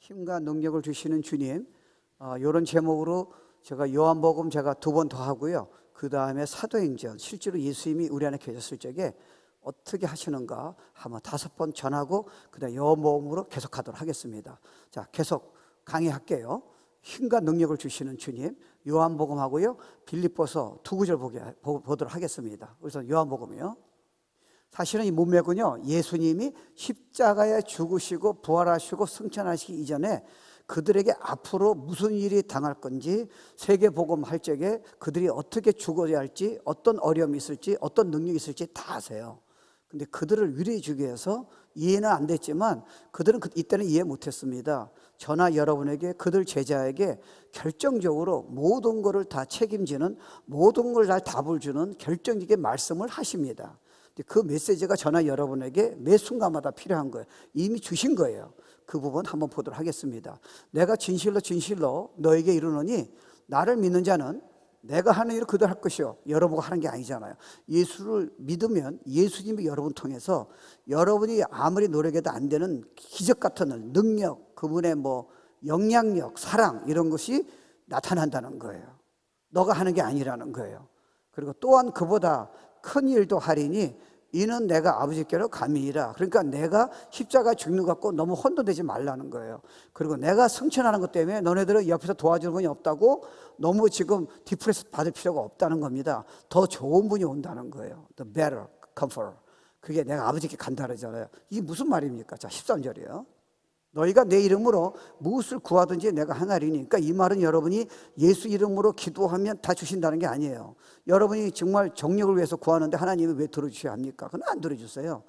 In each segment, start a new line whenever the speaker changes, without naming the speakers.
힘과 능력을 주시는 주님, 이런 제목으로 제가 요한복음 제가 2번 더 하고요. 그 다음에 사도행전, 실제로 예수님이 우리 안에 계셨을 적에 어떻게 하시는가 한번 5번 전하고 그 다음에 요한복음으로 계속하도록 하겠습니다. 자, 계속 강의할게요. 힘과 능력을 주시는 주님, 요한복음 하고요. 빌립보서 2구절 보도록 하겠습니다. 그래서 요한복음이요. 사실은 이 문맥은요, 예수님이 십자가에 죽으시고 부활하시고 승천하시기 이전에 그들에게 앞으로 무슨 일이 당할 건지, 세계복음 할 적에 그들이 어떻게 죽어야 할지, 어떤 어려움이 있을지, 어떤 능력이 있을지 다 아세요. 근데 그들을 위로해 주기 위해서 이해는 안 됐지만 그들은 이때는 이해 못했습니다. 저나 여러분에게, 그들 제자에게 결정적으로 모든 것을 다 책임지는, 모든 걸 다 답을 주는 결정적인 말씀을 하십니다. 그 메시지가 저나 여러분에게 매 순간마다 필요한 거예요. 이미 주신 거예요. 그 부분 한번 보도록 하겠습니다. 내가 진실로 진실로 너에게 이르노니 나를 믿는 자는 내가 하는 일을 그도 할 것이요, 여러분과 하는 게 아니잖아요. 예수를 믿으면 예수님이 여러분 통해서 여러분이 아무리 노력해도 안 되는 기적 같은 능력, 그분의 영향력, 사랑, 이런 것이 나타난다는 거예요. 너가 하는 게 아니라는 거예요. 그리고 또한 그보다 큰 일도 하리니 이는 내가 아버지께로 감이니라. 그러니까 내가 십자가 죽는 것 갖고 너무 혼돈되지 말라는 거예요. 그리고 내가 승천하는 것 때문에 너네들은 옆에서 도와주는 분이 없다고 너무 지금 디프레스 받을 필요가 없다는 겁니다. 더 좋은 분이 온다는 거예요. The better comfort. 그게 내가 아버지께 간다 그러잖아요. 이게 무슨 말입니까? 자, 13절이에요. 너희가 내 이름으로 무엇을 구하든지 내가 하나리니. 그러니까 이 말은 여러분이 예수 이름으로 기도하면 다 주신다는 게 아니에요. 여러분이 정말 정력을 위해서 구하는데 하나님이 왜 들어주셔야 합니까? 그건 안 들어주세요.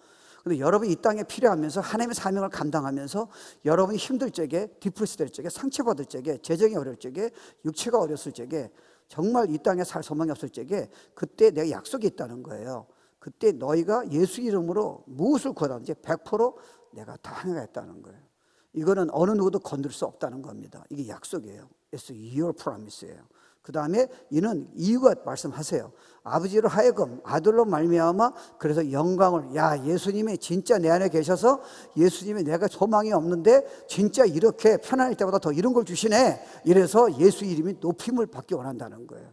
근데 여러분이 이 땅에 필요하면서 하나님의 사명을 감당하면서 여러분이 힘들 적에, 디프레스 될 적에, 상처받을 적에, 재정이 어려울 적에, 육체가 어렸을 적에, 정말 이 땅에 살 소망이 없을 적에, 그때 내가 약속이 있다는 거예요. 그때 너희가 예수 이름으로 무엇을 구하든지 100% 내가 다 하겠다는 거예요. 이거는 어느 누구도 건들 수 없다는 겁니다. 이게 약속이에요. It's your promise예요. 그 다음에 이는 이유가 말씀하세요. 아버지로 하여금 아들로 말미암아 그래서 영광을, 야, 예수님이 진짜 내 안에 계셔서 예수님이 내가 소망이 없는데 진짜 이렇게 편안할 때보다 더 이런 걸 주시네. 이래서 예수 이름이 높임을 받기 원한다는 거예요.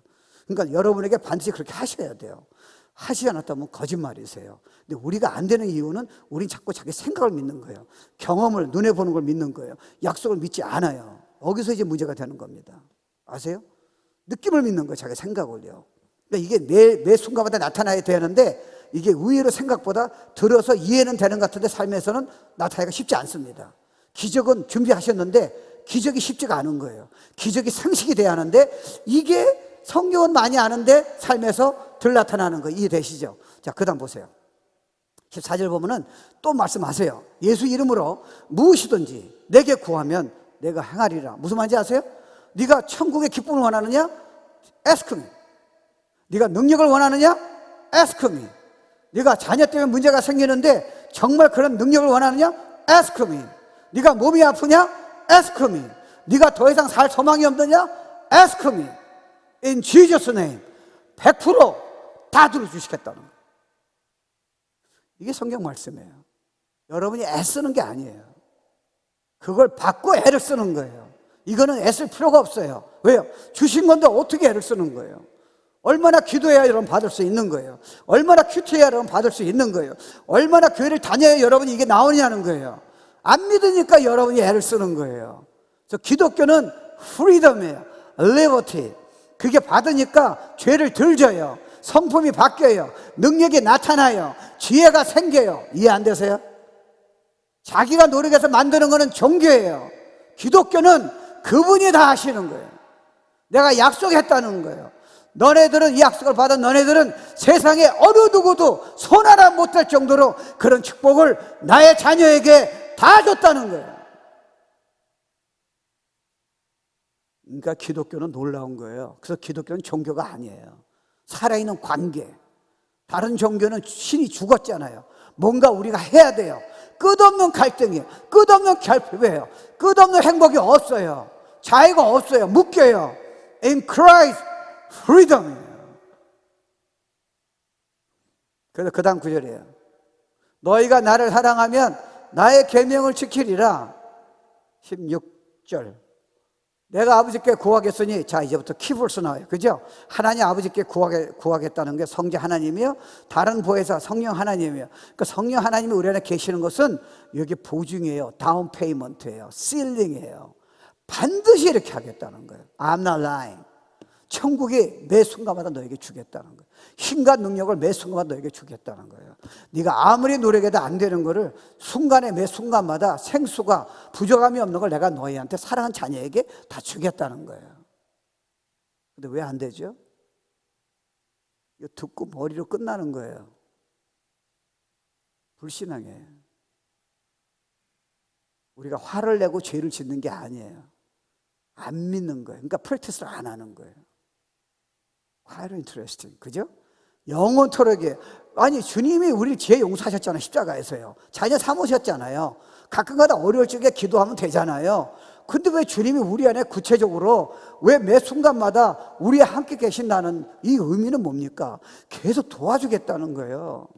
그러니까 여러분에게 반드시 그렇게 하셔야 돼요. 하시지 않았다면 거짓말이세요. 근데 우리가 안 되는 이유는 우린 자꾸 자기 생각을 믿는 거예요. 경험을, 눈에 보는 걸 믿는 거예요. 약속을 믿지 않아요. 여기서 이제 문제가 되는 겁니다. 아세요? 느낌을 믿는 거예요. 자기 생각을요. 그러니까 이게 매 순간마다 나타나야 되는데 이게 의외로 생각보다 들어서 이해는 되는 것 같은데 삶에서는 나타나기가 쉽지 않습니다. 기적은 준비하셨는데 기적이 쉽지가 않은 거예요. 기적이 상식이 돼야 하는데 이게 성경은 많이 아는데 삶에서 덜 나타나는 거 이해되시죠? 자, 그 다음 보세요. 14절 보면은 또 말씀하세요. 예수 이름으로 무엇이든지 내게 구하면 내가 행하리라. 무슨 말인지 아세요? 네가 천국의 기쁨을 원하느냐? Ask me. 네가 능력을 원하느냐? Ask me. 네가 자녀 때문에 문제가 생기는데 정말 그런 능력을 원하느냐? Ask me. 네가 몸이 아프냐? Ask me. 네가 더 이상 살 소망이 없느냐? Ask me. In Jesus' name. 100%다 들어주시겠다는 거예요. 이게 성경 말씀이에요. 여러분이 애쓰는 게 아니에요. 그걸 받고 애를 쓰는 거예요. 이거는 애쓸 필요가 없어요. 왜요? 주신 건데 어떻게 애를 쓰는 거예요? 얼마나 기도해야 여러분 받을 수 있는 거예요? 얼마나 큐트해야 여러분 받을 수 있는 거예요? 얼마나 교회를 다녀야 여러분이 이게 나오냐는 거예요. 안 믿으니까 여러분이 애를 쓰는 거예요. 그래서 기독교는 프리덤이에요. 리버티. 그게 받으니까 죄를 덜 져요. 성품이 바뀌어요. 능력이 나타나요. 지혜가 생겨요. 이해 안 되세요? 자기가 노력해서 만드는 거는 종교예요. 기독교는 그분이 다 하시는 거예요. 내가 약속했다는 거예요. 너네들은 이 약속을 받은 너네들은 세상에 어느 누구도 손 하나 못할 정도로 그런 축복을 나의 자녀에게 다 줬다는 거예요. 그러니까 기독교는 놀라운 거예요. 그래서 기독교는 종교가 아니에요. 살아있는 관계. 다른 종교는 신이 죽었잖아요. 뭔가 우리가 해야 돼요. 끝없는 갈등이에요. 끝없는 결핍이에요. 끝없는 행복이 없어요. 자유가 없어요. 묶여요. In Christ, freedom이에요. 그래서 그 다음 구절이에요. 너희가 나를 사랑하면 나의 계명을 지키리라. 16절. 내가 아버지께 구하겠으니, 자 이제부터 키볼스 나와요. 그죠? 하나님 아버지께 구하겠다는 게 성자 하나님이요, 다른 보혜사 성령 하나님이요. 그러니까 성령 하나님이 우리 안에 계시는 것은 여기 보증이에요. 다운 페이먼트예요. 실링이에요. 반드시 이렇게 하겠다는 거예요. I'm not lying. 천국이 매 순간마다 너에게 주겠다는 거예요. 힘과 능력을 매 순간마다 너에게 주겠다는 거예요. 네가 아무리 노력해도 안 되는 거를 순간에 매 순간마다 생수가 부족함이 없는 걸 내가 너희한테 사랑하는 자녀에게 다 주겠다는 거예요. 근데 왜 안 되죠? 이거 듣고 머리로 끝나는 거예요. 불신앙이에요. 우리가 화를 내고 죄를 짓는 게 아니에요. 안 믿는 거예요. 그러니까 프랙티스를 안 하는 거예요. Quite interesting. 그죠? 영원토록이에요. 아니 주님이 우리를 죄 용서하셨잖아요. 십자가에서요. 자녀 삼으셨잖아요. 가끔가다 어려울 적에 기도하면 되잖아요. 근데 왜 주님이 우리 안에 구체적으로 왜 매 순간마다 우리와 함께 계신다는 이 의미는 뭡니까? 계속 도와주겠다는 거예요.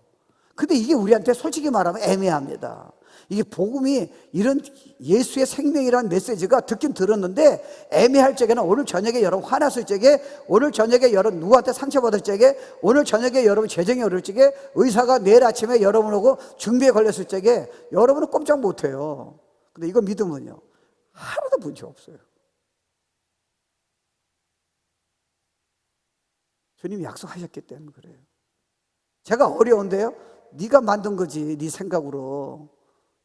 근데 이게 우리한테 솔직히 말하면 애매합니다. 이게 복음이 이런 예수의 생명이라는 메시지가 듣긴 들었는데 애매할 적에는 오늘 저녁에 여러분 화났을 적에, 오늘 저녁에 여러분 누구한테 상처받을 적에, 오늘 저녁에 여러분 재정이 어려울 적에, 의사가 내일 아침에 여러분하고 준비에 걸렸을 적에 여러분은 꼼짝 못해요. 근데 이거 믿으면요 하나도 문제 없어요. 주님이 약속하셨기 때문에 그래요. 제가 어려운데요, 네가 만든 거지. 네 생각으로.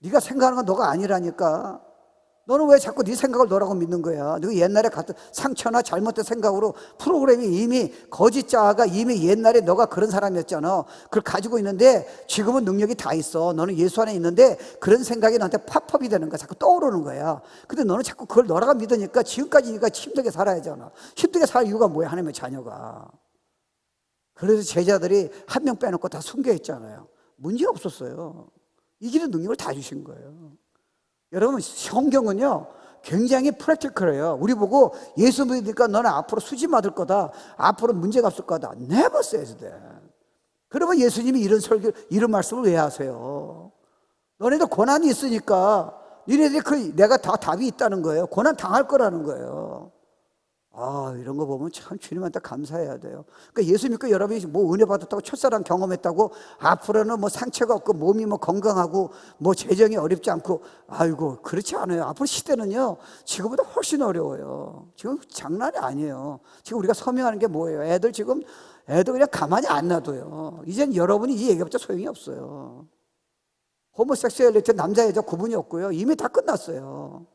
네가 생각하는 건 너가 아니라니까. 너는 왜 자꾸 네 생각을 너라고 믿는 거야? 너 옛날에 같은 상처나 잘못된 생각으로 프로그램이 이미 거짓자가 이미 옛날에 너가 그런 사람이었잖아. 그걸 가지고 있는데 지금은 능력이 다 있어. 너는 예수 안에 있는데 그런 생각이 너한테 팝업이 되는 거야. 자꾸 떠오르는 거야. 근데 너는 자꾸 그걸 너라고 믿으니까 지금까지니까 힘들게 살아야잖아. 힘들게 살 이유가 뭐야? 하나님의 자녀가. 그래서 제자들이 한 명 빼놓고 다 순교했잖아요. 문제 없었어요. 이기는 능력을 다 주신 거예요. 여러분 성경은요 굉장히 프랙티컬해요. 우리 보고 예수 믿으니까 너는 앞으로 수지 맞을 거다, 앞으로 문제가 없을 거다. Never says that. 그러면 예수님이 이런 설교, 이런 말씀을 왜 하세요? 너네도 고난이 있으니까 니네들이 내가 다 답이 있다는 거예요. 고난 당할 거라는 거예요. 이런 거 보면 참 주님한테 감사해야 돼요. 그러니까 예수 믿고 여러분이 뭐 은혜 받았다고 첫사랑 경험했다고 앞으로는 뭐 상처가 없고 몸이 뭐 건강하고 뭐 재정이 어렵지 않고, 아이고 그렇지 않아요. 앞으로 시대는요 지금보다 훨씬 어려워요. 지금 장난이 아니에요. 지금 우리가 서명하는 게 뭐예요? 애들 그냥 가만히 안 놔둬요. 이젠 여러분이 이 얘기해봤자 소용이 없어요. 호모섹슈얼리티 남자 여자 구분이 없고요. 이미 다 끝났어요.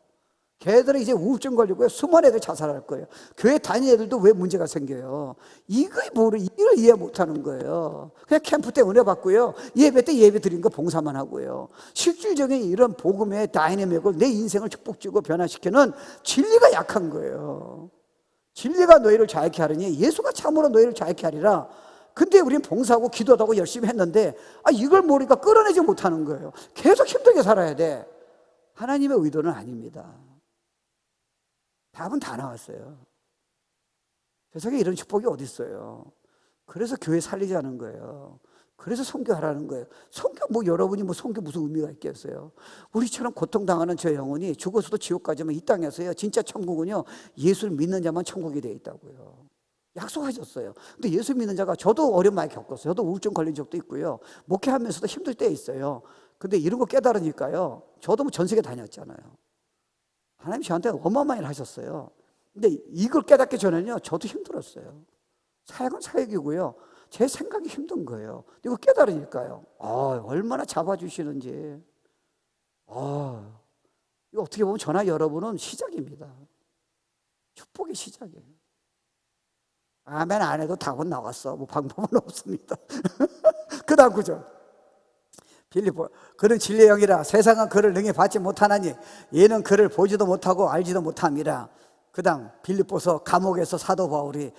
걔들은 이제 우울증 걸리고요. 수많은 애들 자살할 거예요. 교회 다니는 애들도 왜 문제가 생겨요? 이걸 이해 못하는 거예요. 그냥 캠프 때 은혜 받고요. 예배 때 예배 드린 거 봉사만 하고요. 실질적인 이런 복음의 다이내믹을 내 인생을 축복 주고 변화시키는 진리가 약한 거예요. 진리가 너희를 자유케 하리니 예수가 참으로 너희를 자유케 하리라. 근데 우리는 봉사하고 기도도 하고 열심히 했는데 이걸 모르니까 끌어내지 못하는 거예요. 계속 힘들게 살아야 돼. 하나님의 의도는 아닙니다. 답은 다 나왔어요. 세상에 이런 축복이 어디 있어요? 그래서 교회 살리자는 거예요. 그래서 선교하라는 거예요. 선교 여러분이 선교 무슨 의미가 있겠어요? 우리처럼 고통당하는 저 영혼이 죽어서도 지옥 가지만 이 땅에서요 진짜 천국은요 예수를 믿는 자만 천국이 되어 있다고요. 약속하셨어요. 근데 예수 믿는 자가, 저도 어려움 많이 겪었어요. 저도 우울증 걸린 적도 있고요. 목회하면서도 힘들 때 있어요. 근데 이런 거 깨달으니까요, 저도 전 세계 다녔잖아요. 하나님이 저한테 어마어마한 일을 하셨어요. 근데 이걸 깨닫기 전에는요 저도 힘들었어요. 사역은 사역이고요, 제 생각이 힘든 거예요. 이거 깨달으니까요 얼마나 잡아주시는지. 이거 어떻게 보면 저나 여러분은 시작입니다. 축복의 시작이에요. 아멘 안 해도 답은 나왔어. 방법은 없습니다. 그 다음 구절. 빌립보, 그는 진리의 영이라 세상은 그를 능히 받지 못하나니 얘는 그를 보지도 못하고 알지도 못함이라. 그 다음 빌립보서 감옥에서 사도 바울이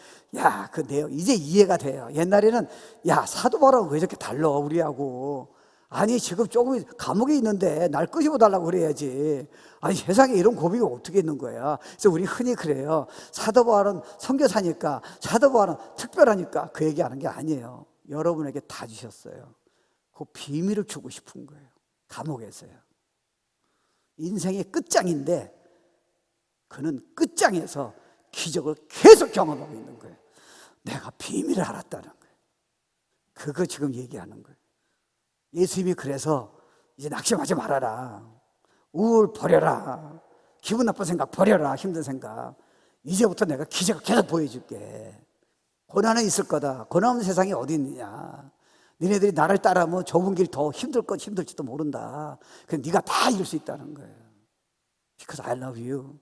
그 내용 이제 이해가 돼요. 옛날에는 사도 바울하고 왜 저렇게 달라 우리하고. 아니 지금 조금 감옥에 있는데 날 끄집어 달라고 그래야지. 아니 세상에 이런 고비가 어떻게 있는 거야. 그래서 우리 흔히 그래요. 사도 바울은 선교사니까, 사도 바울은 특별하니까 그 얘기하는 게 아니에요. 여러분에게 다 주셨어요. 그 비밀을 주고 싶은 거예요. 감옥에서요. 인생의 끝장인데 그는 끝장에서 기적을 계속 경험하고 있는 거예요. 내가 비밀을 알았다는 거예요. 그거 지금 얘기하는 거예요. 예수님이 그래서 이제 낙심하지 말아라. 우울 버려라. 기분 나쁜 생각 버려라. 힘든 생각. 이제부터 내가 기적을 계속 보여줄게. 고난은 있을 거다. 고난 없는 세상이 어디 있느냐. 니네들이 나를 따라하면 좁은 길 더 힘들지도 모른다. 그래서 네가 다 이룰 수 있다는 거예요. Because I love you.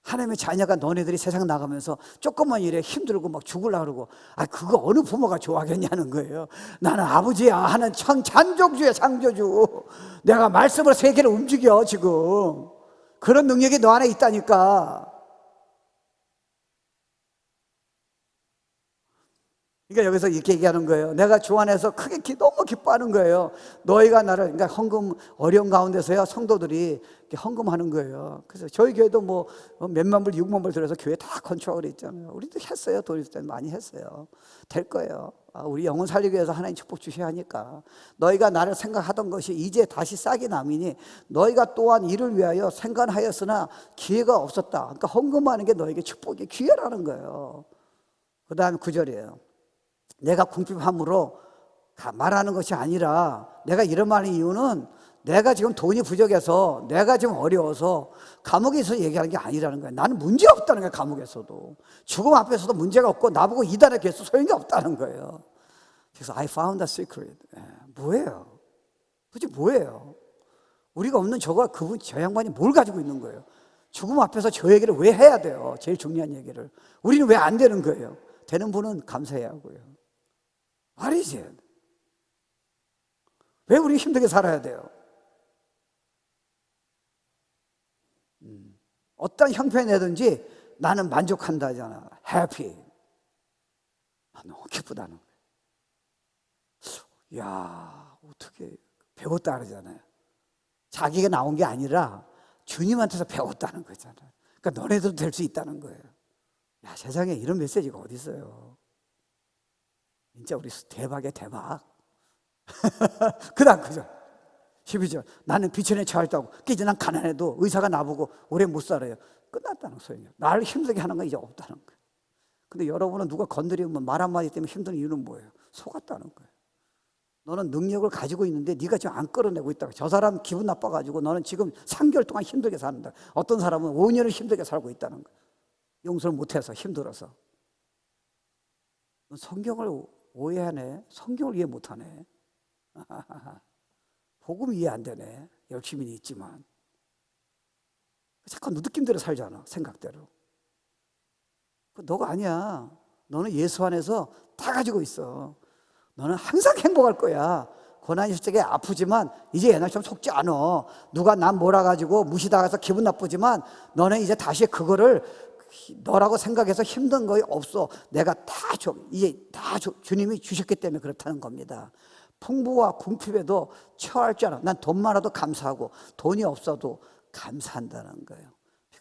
하나님의 자녀가 너네들이 세상 나가면서 조금만 일에 힘들고 막 죽으려고 그러고, 그거 어느 부모가 좋아하겠냐는 거예요. 나는 아버지야 하는 창조주야, 창조주. 내가 말씀으로 세계를 움직여. 지금 그런 능력이 너 안에 있다니까. 그러니까 여기서 이렇게 얘기하는 거예요. 내가 주 안에서 크게 너무 기뻐하는 거예요. 너희가 나를, 그러니까 헌금, 어려운 가운데서야 성도들이 이렇게 헌금하는 거예요. 그래서 저희 교회도 뭐 몇만 불, 6만 불 들여서 교회 다 건축하고 그랬잖아요. 우리도 했어요. 돈 있을 때 많이 했어요. 될 거예요. 우리 영혼 살리기 위해서 하나님 축복 주셔야 하니까. 너희가 나를 생각하던 것이 이제 다시 싹이 남이니 너희가 또한 이를 위하여 생각하였으나 기회가 없었다. 그러니까 헌금하는 게 너에게 축복이 기회라는 거예요. 그 다음에 9절이에요. 내가 궁핍함으로 말하는 것이 아니라, 내가 이런 말의 이유는 내가 지금 돈이 부족해서, 내가 지금 어려워서 감옥에서 얘기하는 게 아니라는 거예요. 나는 문제 없다는 거예요. 감옥에서도 죽음 앞에서도 문제가 없고 나보고 이단에 계속 소용이 없다는 거예요. 그래서 I found a secret. 뭐예요? 도대체 뭐예요? 우리가 없는 그분, 저 양반이 뭘 가지고 있는 거예요? 죽음 앞에서 저 얘기를 왜 해야 돼요? 제일 중요한 얘기를. 우리는 왜 안 되는 거예요? 되는 분은 감사해야 하고요. 말이지. 왜 우리 힘들게 살아야 돼요? 어떤 형편이 되든지 나는 만족한다 하잖아. 해피. 너무 기쁘다는 거예요. 야, 어떻게 배웠다 그러잖아요. 자기가 나온 게 아니라 주님한테서 배웠다는 거잖아요. 그러니까 너네들도 될 수 있다는 거예요. 야, 세상에 이런 메시지가 어디 있어요? 진짜 우리 대박이야, 대박. 그 다음 그죠? 12절. 나는 비천에 처했다고. 이제 난 가난해도 의사가 나보고 오래 못 살아요. 끝났다는 소리예요. 나를 힘들게 하는 건 이제 없다는 거예요. 근데 여러분은 누가 건드리면 말 한마디 때문에 힘든 이유는 뭐예요? 속았다는 거예요. 너는 능력을 가지고 있는데 네가 지금 안 끌어내고 있다고. 저 사람 기분 나빠가지고 너는 지금 3개월 동안 힘들게 사는다. 어떤 사람은 5년을 힘들게 살고 있다는 거예요. 용서를 못해서, 힘들어서. 성경을 오해하네. 성경을 이해 못하네. 복음 이해 안 되네. 열심히는 있지만 자꾸 느낌대로 살잖아. 생각대로. 너가 아니야. 너는 예수 안에서 다 가지고 있어. 너는 항상 행복할 거야. 고난이 있을 적에 아프지만 이제 옛날처럼 속지 않아. 누가 남 몰아가지고 무시당해서 기분 나쁘지만 너는 이제 다시 그거를 너라고 생각해서 힘든 거 없어. 내가 다 줘. 이제 다 줘. 주님이 주셨기 때문에 그렇다는 겁니다. 풍부와 궁핍에도 처할 줄 알아. 난 돈 많아도 감사하고 돈이 없어도 감사한다는 거예요.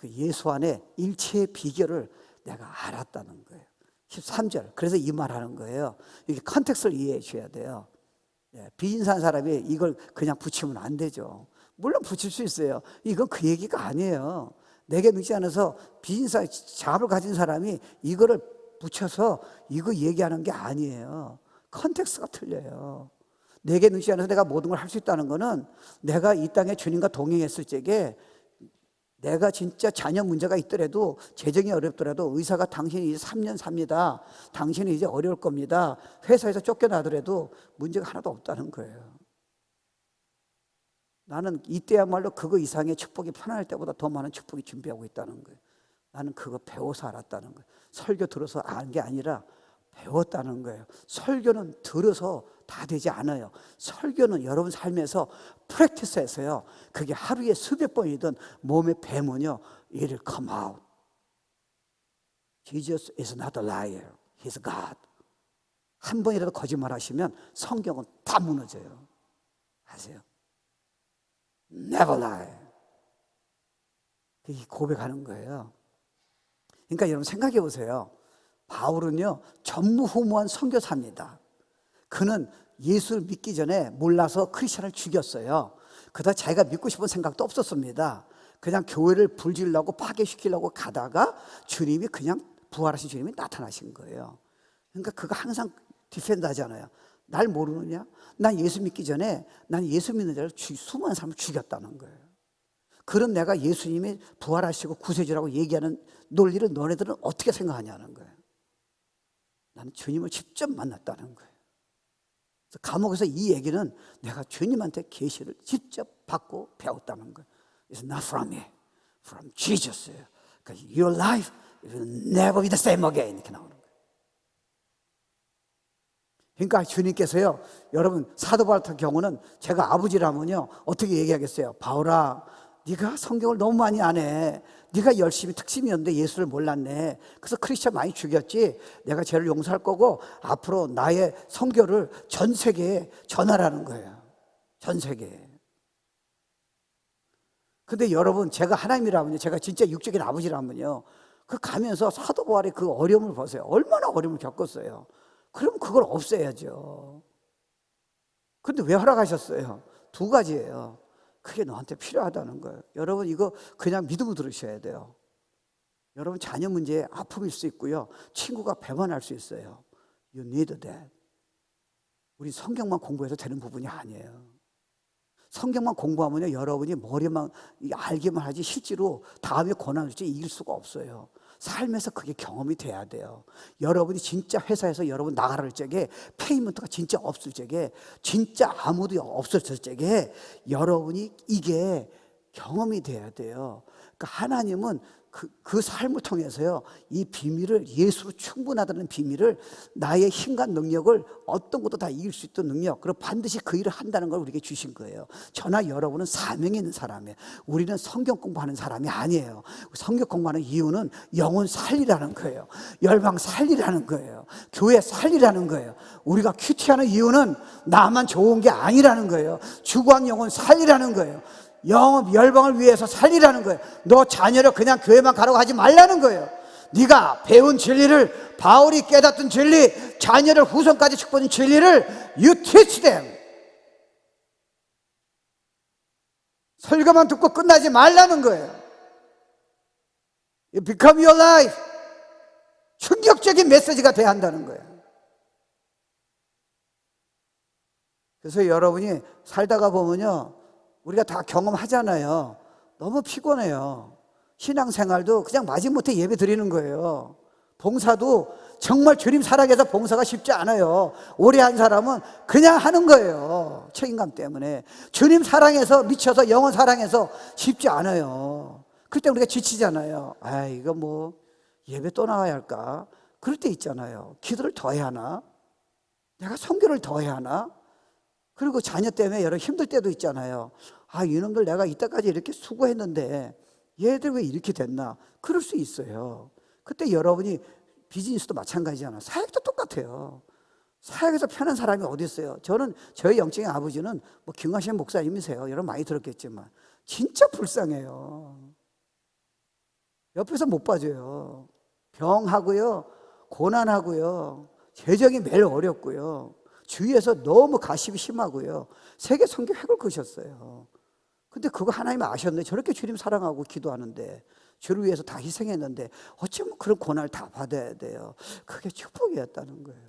예수 안에 일체의 비결을 내가 알았다는 거예요. 13절. 그래서 이 말 하는 거예요. 이게 컨텍스트를 이해해 줘야 돼요. 빚진 산 사람이 이걸 그냥 붙이면 안 되죠. 물론 붙일 수 있어요. 이건 그 얘기가 아니에요. 내게 묻지 않아서 빚진 산, 잡을 가진 사람이 이거를 붙여서 이거 얘기하는 게 아니에요. 컨텍스트가 틀려요. 내게 묻지 않아서 내가 모든 걸 할 수 있다는 거는 내가 이 땅에 주님과 동행했을 적에 내가 진짜 자녀 문제가 있더라도, 재정이 어렵더라도 의사가 당신이 이제 3년 삽니다. 당신이 이제 어려울 겁니다. 회사에서 쫓겨나더라도 문제가 하나도 없다는 거예요. 나는 이때야말로 그거 이상의 축복이 편안할 때보다 더 많은 축복이 준비하고 있다는 거예요. 나는 그거 배워서 알았다는 거예요. 설교 들어서 안 게 아니라 배웠다는 거예요. 설교는 들어서 다 되지 않아요. 설교는 여러분 삶에서 프랙티스해서요. 그게 하루에 수백 번이든 몸에 배면요, it'll come out. Jesus is not a liar. He's God. 한 번이라도 거짓말하시면 성경은 다 무너져요. 아세요? Never lie. 이게 고백하는 거예요. 그러니까 여러분 생각해 보세요. 바울은요, 전무후무한 선교사입니다. 그는 예수를 믿기 전에 몰라서 크리스천을 죽였어요. 그러다 자기가 믿고 싶은 생각도 없었습니다. 그냥 교회를 불질려고 파괴시키려고 가다가 주님이 그냥 부활하신 주님이 나타나신 거예요. 그러니까 그거 항상 디펜드 하잖아요. 날 모르느냐? 난 예수 믿기 전에 난 예수 믿는 자를 수많은 사람을 죽였다는 거예요. 그런 내가 예수님이 부활하시고 구세주라고 얘기하는 논리를 너네들은 어떻게 생각하냐는 거예요. 나는 주님을 직접 만났다는 거예요. 그래서 감옥에서 이 얘기는 내가 주님한테 계시를 직접 받고 배웠다는 거예요. It's not from me, from Jesus. Because your life will never be the same again. 이렇게 나오는 거예요. 그러니까 주님께서요, 여러분 사도 바울 같은 경우는 제가 아버지라면요 어떻게 얘기하겠어요? 바울아, 네가 성경을 너무 많이 안 해. 네가 열심히 특심이었는데 예수를 몰랐네. 그래서 크리스천 많이 죽였지. 내가 죄를 용서할 거고 앞으로 나의 선교를 전 세계에 전하라는 거예요. 전 세계에. 근데 여러분, 제가 하나님이라면요, 제가 진짜 육적인 아버지라면요, 그 가면서 사도 바울의 그 어려움을 보세요. 얼마나 어려움을 겪었어요. 그럼 그걸 없애야죠. 근데 왜 허락하셨어요? 두 가지예요. 그게 너한테 필요하다는 거예요. 여러분, 이거 그냥 믿음으로 들으셔야 돼요. 여러분, 자녀 문제에 아픔일 수 있고요, 친구가 배반할 수 있어요. You need that. 우리 성경만 공부해서 되는 부분이 아니에요. 성경만 공부하면요, 여러분이 머리만 알기만 하지 실제로 다음에 고난을 줄지 이길 수가 없어요. 삶에서 그게 경험이 돼야 돼요. 여러분이 진짜 회사에서 여러분 나가를 적에 페이먼트가 진짜 없을 적에, 진짜 아무도 없었을 적에 여러분이 이게 경험이 돼야 돼요. 그러니까 하나님은 그 삶을 통해서요, 이 비밀을, 예수로 충분하다는 비밀을, 나의 힘과 능력을 어떤 것도 다 이길 수 있던 능력, 그리고 반드시 그 일을 한다는 걸 우리에게 주신 거예요. 저나 여러분은 사명이 있는 사람이에요. 우리는 성경 공부하는 사람이 아니에요. 성경 공부하는 이유는 영혼 살리라는 거예요. 열방 살리라는 거예요. 교회 살리라는 거예요. 우리가 큐티하는 이유는 나만 좋은 게 아니라는 거예요. 죽어간 영혼 살리라는 거예요. 영업 열방을 위해서 살리라는 거예요. 너 자녀를 그냥 교회만 가라고 하지 말라는 거예요. 네가 배운 진리를, 바울이 깨닫던 진리, 자녀를 후손까지 축복한 진리를 you teach them. 설교만 듣고 끝나지 말라는 거예요. You become your life. 충격적인 메시지가 돼야 한다는 거예요. 그래서 여러분이 살다가 보면요, 우리가 다 경험하잖아요. 너무 피곤해요. 신앙생활도 그냥 마지못해 예배 드리는 거예요. 봉사도 정말 주님 사랑해서 봉사가 쉽지 않아요. 오래 한 사람은 그냥 하는 거예요. 책임감 때문에. 주님 사랑해서, 미쳐서, 영혼 사랑해서 쉽지 않아요. 그때 우리가 지치잖아요. 아, 이거 뭐 예배 또 나가야 할까? 그럴 때 있잖아요. 기도를 더 해야 하나? 내가 선교를 더 해야 하나? 그리고 자녀 때문에 여러 힘들 때도 있잖아요. 아, 이놈들 내가 이때까지 이렇게 수고했는데 얘들 왜 이렇게 됐나? 그럴 수 있어요. 그때 여러분이 비즈니스도 마찬가지잖아요. 사역도 똑같아요. 사역에서 편한 사람이 어디 있어요? 저는 저희 영적인 아버지는 뭐 김광신 목사님이세요. 여러분 많이 들었겠지만 진짜 불쌍해요. 옆에서 못 봐줘요. 병하고요, 고난하고요, 재정이 매일 어렵고요, 주위에서 너무 가십이 심하고요, 세계 선교 획을 그으셨어요. 근데 그거 하나님 아셨는데 저렇게 주님 사랑하고 기도하는데, 주를 위해서 다 희생했는데 어쩌면 그런 고난을 다 받아야 돼요. 그게 축복이었다는 거예요.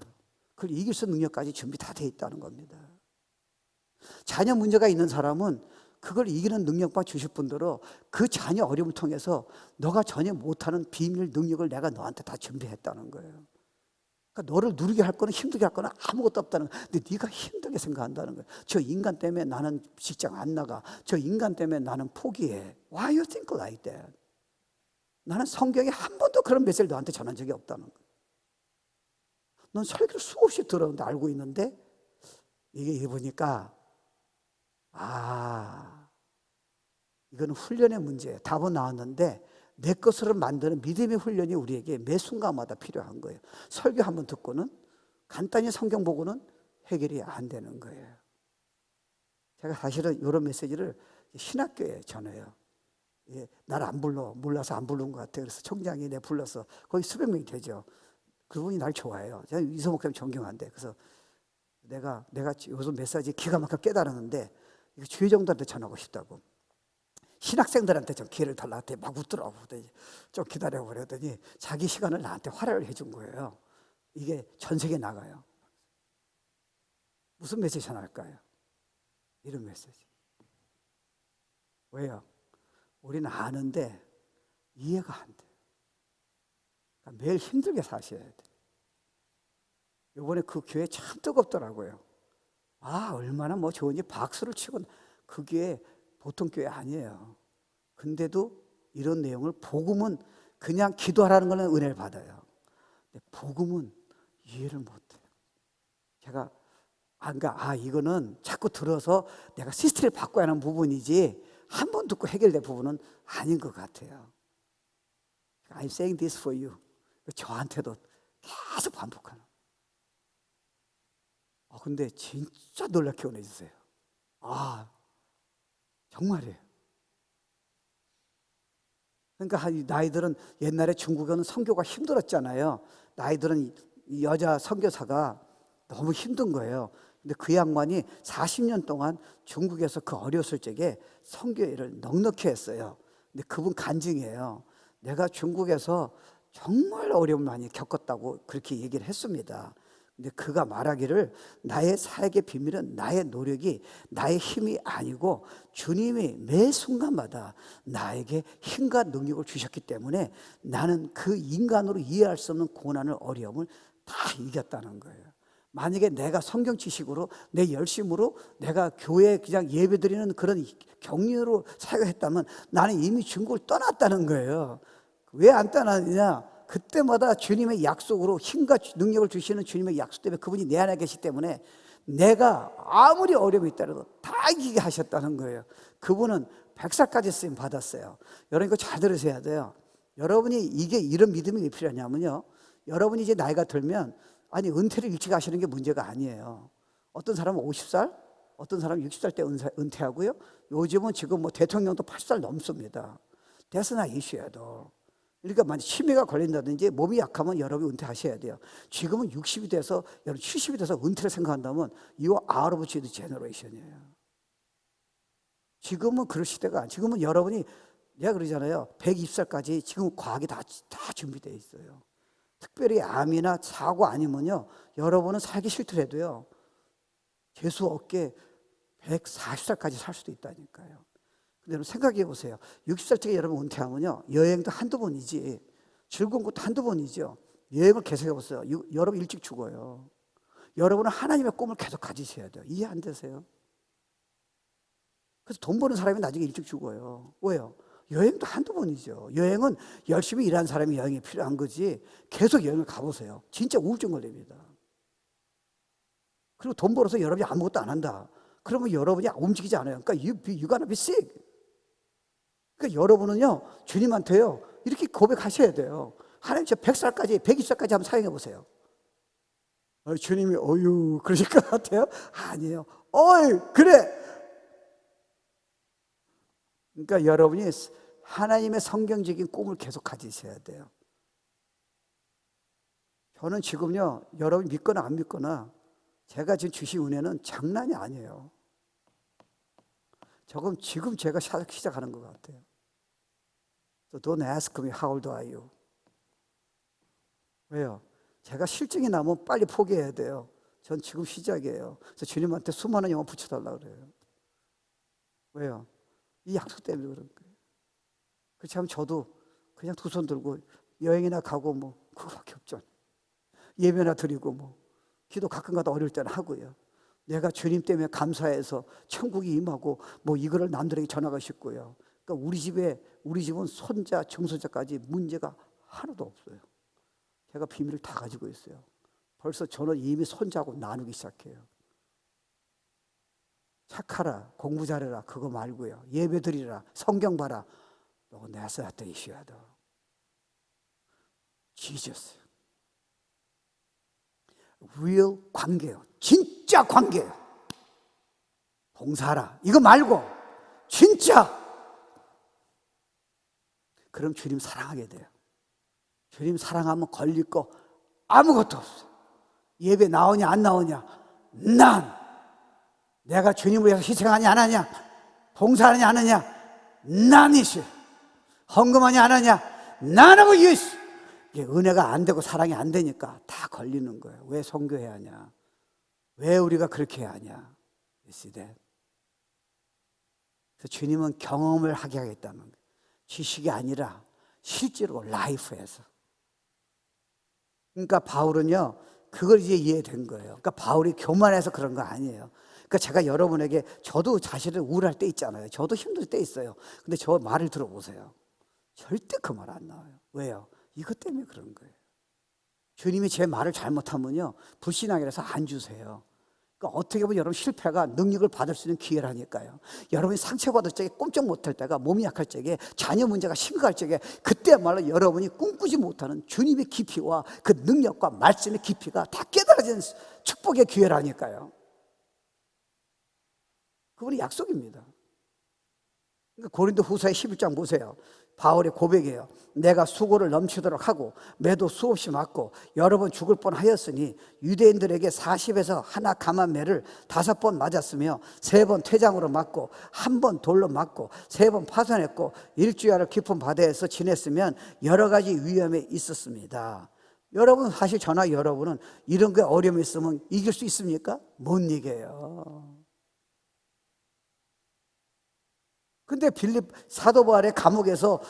그걸 이길 수 있는 능력까지 준비 다 돼 있다는 겁니다. 자녀 문제가 있는 사람은 그걸 이기는 능력만 주실 분들로 그 자녀 어려움을 통해서 너가 전혀 못하는 비밀 능력을 내가 너한테 다 준비했다는 거예요. 그러니까 너를 누리게 할 거는, 힘들게 할 거는 아무것도 없다는 거예요. 근데 네가 힘들게 생각한다는 거예요. 저 인간 때문에 나는 직장 안 나가. 저 인간 때문에 나는 포기해. Why you think like that? 나는 성경에 한 번도 그런 메시지를 너한테 전한 적이 없다는 거예요. 넌 설교를 수없이 들었는데 알고 있는데, 이게 보니까 이거는 훈련의 문제예요. 답은 나왔는데 내 것으로 만드는 믿음의 훈련이 우리에게 매 순간마다 필요한 거예요. 설교 한번 듣고는, 간단히 성경 보고는 해결이 안 되는 거예요. 제가 사실은 이런 메시지를 신학교에 전해요. 나를 안 불러, 몰라서 안 부른 것 같아. 그래서 총장이 내 불러서, 거기 수백 명이 되죠. 그분이 날 좋아해요. 제가 이소 목사님 존경한데, 그래서 내가 요즘 메시지 기가 막히게 깨달았는데 이거 주의정들한테 전하고 싶다고. 신학생들한테 좀 기회를 달라 했더니 막 웃더라고. 좀 기다려 그랬더니 자기 시간을 나한테 활용을 해준 거예요. 이게 전 세계에 나가요. 무슨 메시지 전할까요? 이런 메시지. 왜요? 우리는 아는데 이해가 안 돼요. 그러니까 매일 힘들게 사셔야 돼요. 이번에 그 교회 참 뜨겁더라고요. 얼마나 뭐 좋은지 박수를 치고, 그 교회 보통 교회 아니에요. 근데도 이런 내용을, 복음은 그냥 기도하라는 거는 은혜를 받아요. 근데 복음은 이해를 못해요. 제가 이거는 자꾸 들어서 내가 시스템을 바꿔야 하는 부분이지 한 번 듣고 해결될 부분은 아닌 것 같아요. I'm saying this for you. 저한테도 계속 반복하는. 근데 진짜 놀랍게 보내주세요. 정말이에요. 그러니까 나이들은 옛날에 중국에는 선교가 힘들었잖아요. 나이들은 여자 선교사가 너무 힘든 거예요. 근데 그 양반이 40년 동안 중국에서 그 어렸을 적에 선교회를 넉넉히 했어요. 근데 그분 간증이에요. 내가 중국에서 정말 어려움을 많이 겪었다고 그렇게 얘기를 했습니다. 근데 그가 말하기를, 나의 사역의 비밀은 나의 노력이, 나의 힘이 아니고 주님이 매 순간마다 나에게 힘과 능력을 주셨기 때문에 나는 그 인간으로 이해할 수 없는 고난을, 어려움을 다 이겼다는 거예요. 만약에 내가 성경 지식으로, 내 열심으로 내가 교회에 그냥 예배드리는 그런 격려로 사역했다면 나는 이미 중국을 떠났다는 거예요. 왜 안 떠났느냐? 그때마다 주님의 약속으로 힘과 능력을 주시는 주님의 약속 때문에, 그분이 내 안에 계시기 때문에 내가 아무리 어려움이 있더라도 다 이기게 하셨다는 거예요. 그분은 100살까지 쓰임 받았어요. 여러분 이거 잘 들으셔야 돼요. 여러분이 이게 이런 믿음이 왜 필요하냐면요, 여러분이 이제 나이가 들면, 은퇴를 일찍 하시는 게 문제가 아니에요. 어떤 사람은 50살, 어떤 사람은 60살 때 은퇴하고요. 요즘은 지금 뭐 대통령도 80살 넘습니다. That's not issue도. 그러니까 만약 치매가 걸린다든지 몸이 약하면 여러분이 은퇴하셔야 돼요. 지금은 60이 돼서, 여러분 70이 돼서 은퇴를 생각한다면 You are out of the generation이에요. 지금은 그럴 시대가 아니에요. 지금은 여러분이, 내가 그러잖아요, 120살까지 지금 과학이 다 준비되어 있어요. 특별히 암이나 사고 아니면요, 여러분은 살기 싫더라도요, 재수 없게 140살까지 살 수도 있다니까요. 근데 여러분 생각해 보세요. 60살쯤에 여러분 은퇴하면요, 여행도 한두 번이지, 즐거운 것도 한두 번이죠. 여행을 계속해 보세요. 여러분 일찍 죽어요. 여러분은 하나님의 꿈을 계속 가지셔야 돼요. 이해 안 되세요? 그래서 돈 버는 사람이 나중에 일찍 죽어요. 왜요? 여행도 한두 번이죠. 여행은 열심히 일하는 사람이 여행이 필요한 거지, 계속 여행을 가보세요. 진짜 우울증 걸립니다. 그리고 돈 벌어서 여러분이 아무것도 안 한다. 그러면 여러분이 움직이지 않아요. 그러니까 you gonna be sick. 그러니까 여러분은요, 주님한테요, 이렇게 고백하셔야 돼요. 하나님, 저 100살까지, 120살까지 한번 사용해 보세요. 주님이 그러실 것 같아요? 아니에요. 그래. 그러니까 여러분이 하나님의 성경적인 꿈을 계속 가지셔야 돼요. 저는 지금요, 여러분이 믿거나 안 믿거나 제가 지금 주신 은혜는 장난이 아니에요. 조금 지금 제가 시작하는 것 같아요. So don't ask me how old are you? 왜요? 제가 실증이 나면 빨리 포기해야 돼요. 전 지금 시작이에요. 그래서 주님한테 수많은 영혼 붙여달라고 그래요. 왜요? 이 약속 때문에 그런 거예요. 그렇지 않으면 저도 그냥 두 손 들고 여행이나 가고 뭐 그거밖에 없잖아요. 예배나 드리고 기도 가끔가다 어려울 때는 하고요. 내가 주님 때문에 감사해서 천국이 임하고 이거를 남들에게 전하고 싶고요. 그러니까 우리 집은 손자, 증손자까지 문제가 하나도 없어요. 제가 비밀을 다 가지고 있어요. 벌써 저는 이미 손자하고 나누기 시작해요. 착하라, 공부 잘해라, 그거 말고요. 예배 드리라, 성경 봐라. 너가 내서 했던 이슈야도. Jesus. real 관계요. 진짜 관계요. 봉사하라. 이거 말고 진짜. 그럼 주님 사랑하게 돼요. 주님 사랑하면 걸릴 거 아무것도 없어요. 예배 나오냐 안 나오냐, 내가 주님을 위해서 희생하냐 안 하냐, 봉사하느냐 안 하냐, none issue. 헌금하냐 안 하냐, none of use. 이게 은혜가 안 되고 사랑이 안 되니까 다 걸리는 거예요. 왜 선교해야 하냐, 왜 우리가 그렇게 해야 하냐. You see that? 그래서 주님은 경험을 하게 하겠다는 거예요. 지식이 아니라 실제로 라이프에서. 그러니까 바울은요, 그걸 이제 이해된 거예요. 그러니까 바울이 교만해서 그런 거 아니에요. 그러니까 제가 여러분에게, 저도 사실은 우울할 때 있잖아요. 저도 힘들 때 있어요. 근데 저 말을 들어보세요. 절대 그 말 안 나와요. 왜요? 이것 때문에 그런 거예요. 주님이 제 말을 잘못하면요, 불신앙이라서 안 주세요. 그러니까 어떻게 보면 여러분 실패가 능력을 받을 수 있는 기회라니까요. 여러분이 상처받을 적에 꼼짝 못할 때가, 몸이 약할 적에, 자녀 문제가 심각할 적에, 그때야말로 여러분이 꿈꾸지 못하는 주님의 깊이와 그 능력과 말씀의 깊이가 다 깨달아지는 축복의 기회라니까요. 그분이 약속입니다. 그러니까 고린도후서의 11장 보세요. 바울의 고백이에요. 내가 수고를 넘치도록 하고 매도 수없이 맞고 여러 번 죽을 뻔하였으니 유대인들에게 40에서 하나 감한 매를 5번 맞았으며 3번 퇴장으로 맞고 1번 돌로 맞고 3번 파손했고 일주일을 깊은 바다에서 지냈으면 여러 가지 위험에 있었습니다. 여러분, 사실 저나 여러분은 이런 게 어려움이 있으면 이길 수 있습니까? 못 이겨요. 근데 사도 바울의 감옥에서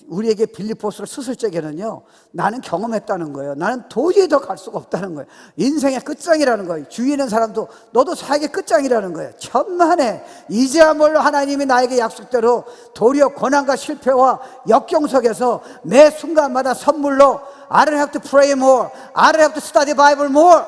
우리에게 빌립보서를 쓰실 적에는요, 나는 경험했다는 거예요. 나는 도저히 더 갈 수가 없다는 거예요. 인생의 끝장이라는 거예요. 주위에 있는 사람도 너도 사역의 끝장이라는 거예요. 천만에 이제야말로 하나님이 나에게 약속대로 도리어 고난과 실패와 역경 속에서 매 순간마다 선물로 I don't have to pray more, I don't have to study Bible more.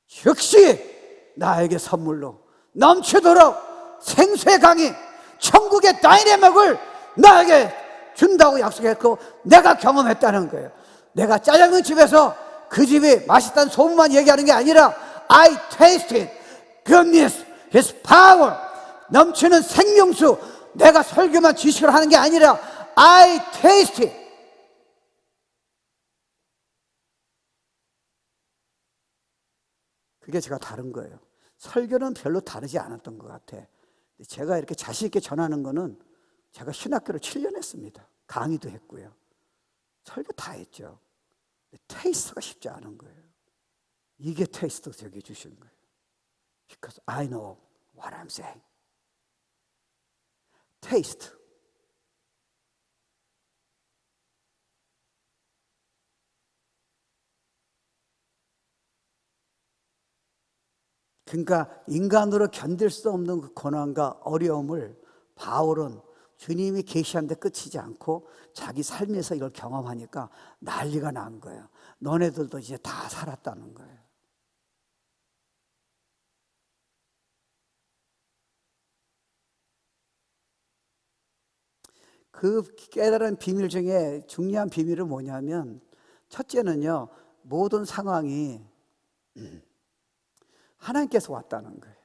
즉시 나에게 선물로 넘치도록 생수의 강이, 천국의 다이내믹을 나에게 준다고 약속했고, 내가 경험했다는 거예요. 내가 짜장면 집에서 그 집이 맛있다는 소문만 얘기하는 게 아니라 I tasted goodness, His power, 넘치는 생명수. 내가 설교만 지식을 하는 게 아니라 I tasted. 그게 제가 다른 거예요. 설교는 별로 다르지 않았던 것 같아. 제가 이렇게 자신 있게 전하는 거는, 제가 신학교를 7년 했습니다. 강의도 했고요. 설교 다 했죠. 테이스트가 쉽지 않은 거예요. 이게 테이스트 저기 주신 거예요. Because I know what I'm saying. 테이스트. 그러니까 인간으로 견딜 수 없는 그 고난과 어려움을 바울은 주님이 계시한 데 끝이지 않고 자기 삶에서 이걸 경험하니까 난리가 난 거예요. 너네들도 이제 다 살았다는 거예요. 그 깨달은 비밀 중에 중요한 비밀은 뭐냐면, 첫째는요, 모든 상황이 하나님께서 왔다는 거예요.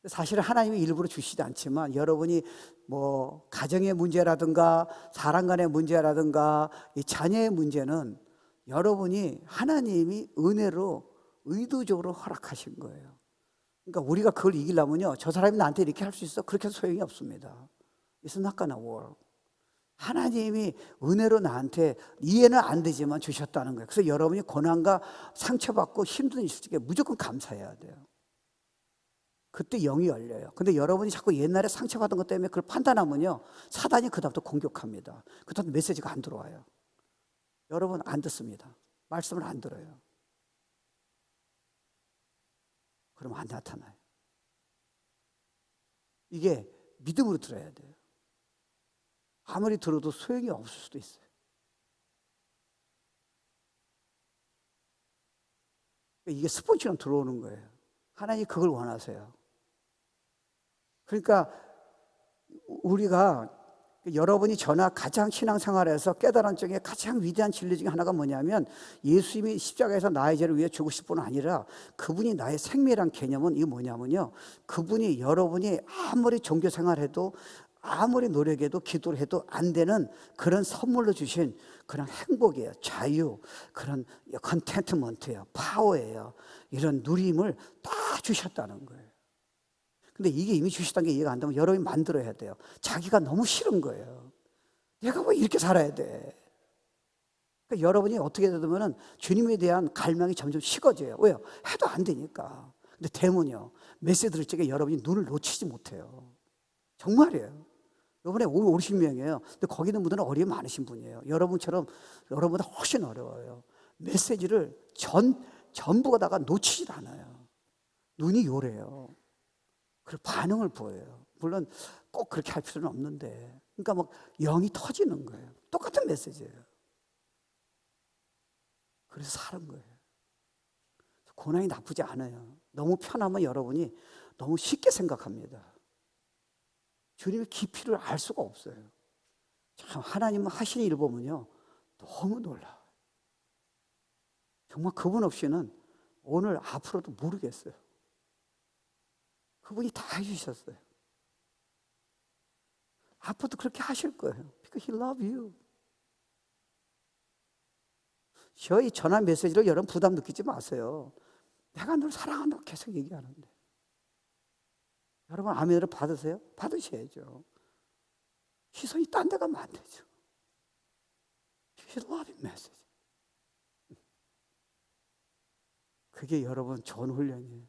사실은 하나님이 일부러 주시지 않지만, 여러분이 뭐 가정의 문제라든가 사람 간의 문제라든가 이 자녀의 문제는 여러분이 하나님이 은혜로 의도적으로 허락하신 거예요. 그러니까 우리가 그걸 이기려면요, 저 사람이 나한테 이렇게 할 수 있어? 그렇게 해서 소용이 없습니다. It's not gonna work. 하나님이 은혜로 나한테 이해는 안 되지만 주셨다는 거예요. 그래서 여러분이 고난과 상처받고 힘든 있을 때 무조건 감사해야 돼요. 그때 영이 열려요. 근데 여러분이 자꾸 옛날에 상처받은 것 때문에 그걸 판단하면요, 사단이 그다음부터 공격합니다. 그다음 메시지가 안 들어와요. 여러분 안 듣습니다. 말씀을 안 들어요. 그러면 안 나타나요. 이게 믿음으로 들어야 돼요. 아무리 들어도 소용이 없을 수도 있어요. 이게 스폰지처럼 들어오는 거예요. 하나님이 그걸 원하세요. 그러니까 우리가, 여러분이 저나 가장 신앙생활에서 깨달은 쪽에 가장 위대한 진리 중에 하나가 뭐냐면, 예수님이 십자가에서 나의 죄를 위해 죽으실 뿐 아니라 그분이 나의 생명이란 개념은 이게 뭐냐면요, 그분이 여러분이 아무리 종교생활해도 아무리 노력해도 기도를 해도 안 되는 그런 선물로 주신 그런 행복이에요. 자유, 그런 컨텐트먼트예요. 파워예요. 이런 누림을 다 주셨다는 거예요. 근데 이게 이미 주시다는 게 이해가 안 되면 여러분이 만들어야 돼요. 자기가 너무 싫은 거예요. 내가 왜 이렇게 살아야 돼? 그러니까 여러분이 어떻게 되면은 주님에 대한 갈망이 점점 식어져요. 왜요? 해도 안 되니까. 근데 대문이요. 메시지 들을 적에 여러분이 눈을 놓치지 못해요. 정말이에요. 이번에 50명이에요. 근데 거기 있는 분들은 어려움이 많으신 분이에요. 여러분처럼 여러분보다 훨씬 어려워요. 메시지를 전부가 다가 놓치질 않아요. 눈이 요래요. 그리고 반응을 보여요. 물론 꼭 그렇게 할 필요는 없는데, 그러니까 막 영이 터지는 거예요. 똑같은 메시지예요. 그래서 사는 거예요. 고난이 나쁘지 않아요. 너무 편하면 여러분이 너무 쉽게 생각합니다. 주님의 깊이를 알 수가 없어요. 참 하나님은 하시는 일 보면요 너무 놀라워요. 정말 그분 없이는 오늘 앞으로도 모르겠어요. 그분이 다 해주셨어요. 앞으로도 그렇게 하실 거예요. Because He loves you. 저희 전화 메시지를 여러분 부담 느끼지 마세요. 내가 널 사랑한다고 계속 얘기하는데. 여러분 아멘을 받으세요? 받으셔야죠. 시선이 딴 데 가면 안 되죠. He loves message. 그게 여러분 좋은 훈련이에요.